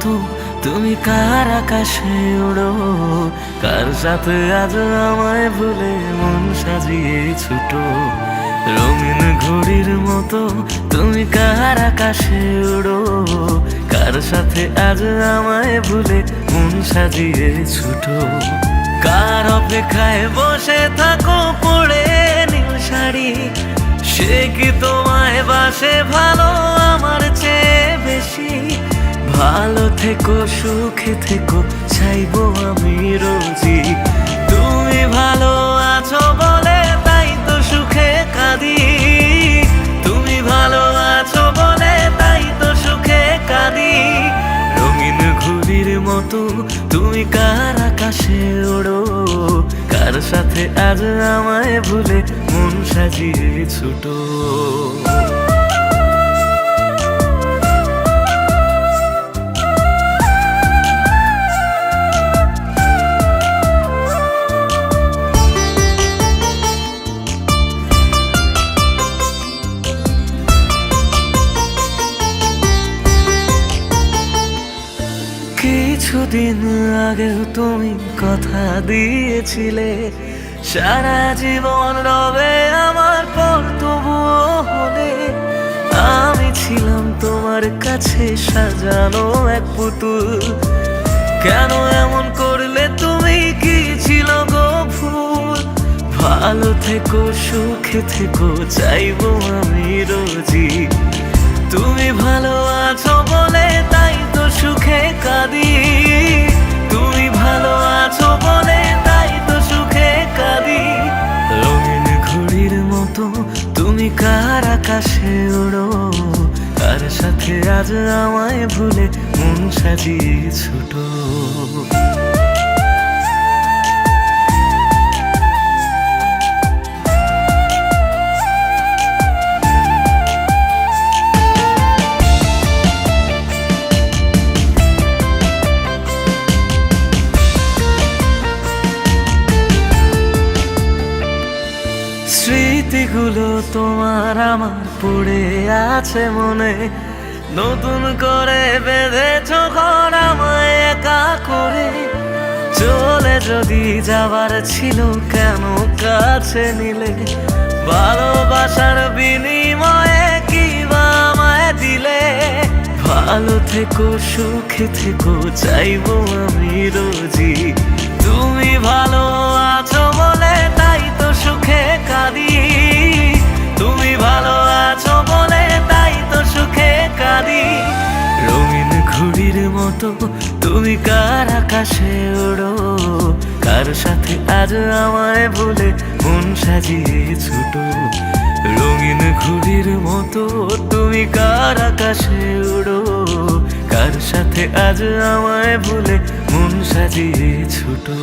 মতো তুমি কার আকাশে উড়ো, কার সাথে আজ আমায় ভুলে মন সাজিয়ে ছুটো। রঙিন ঘড়ির মতো তুমি কার আকাশে উড়ো, কার সাথে আজ আমায় ভুলে মন সাজিয়ে ছুটো। কার অপেক্ষায় বসে থাকো পড়ে নীল শাড়ি, সে কি তোমায় বাসে ভালো আমার চেয়ে বেশি? ভালো থেকো সুখে থেকো চাইবো আমি রোজই। তুমি ভালো আছো বলে তাই তো সুখে কাঁদি, তুমি ভালো আছো বলে তাই তো সুখে কাঁদি। রঙিন ঘুড়ির মতো তুমি কার আকাশে ওড়ো, কার সাথে আজ আমায় ভুলে মন সাজিয়ে ছুটো। কিছুদিন আগেও তুমি কথা দিয়েছিলে সারা জীবন রবে আমার পর, তবুও হলে আমি ছিলাম তোমার কাছে সাজানো এক পুতুল। কেন এমন করলে তুমি, কি ছিল গো ভুল? ভালো থেকো সুখে থেকো চাইবো আমি রোজই। তুমি ভালো আছো বলে তাই তো সুখে কাঁদি, তুমি ভালো আছো বলে তাই তো সুখে কাঁদি। রঙিন ঘড়ির মতো তুমি কার আকাশে ওড়ো, কার সাথে আজ আমায় ভুলে মন সাজিয়ে ছুটো। স্মৃতিগুলো তোমার আমার পড়ে আছে মনে, নতুন করে বেঁধেছ ঘর আমায় একা করে। চলে যদি যাবার ছিল কেন কাছে নিলে, ভালোবাসার বিনিময়ে কি বা আমায় দিলে? ভালো থেকো সুখে থেকো চাইবো আমি রোজই। তুমি ভালো আছো বলে তাই তো সুখে কাঁদি, তুমি ভালো আছো বলে তাই তো সুখে কাঁদি। রঙিন ঘুড়ির মতো তুমি কার আকাশে ওড়ো, কার সাথে আজ আমায় ভুলে মন সাজিয়ে ছুটো। রঙিন ঘুড়ির মতো তুমি কার আকাশে ওড়ো, কার সাথে আজ আমায় ভুলে মন সাজিয়ে ছুটো।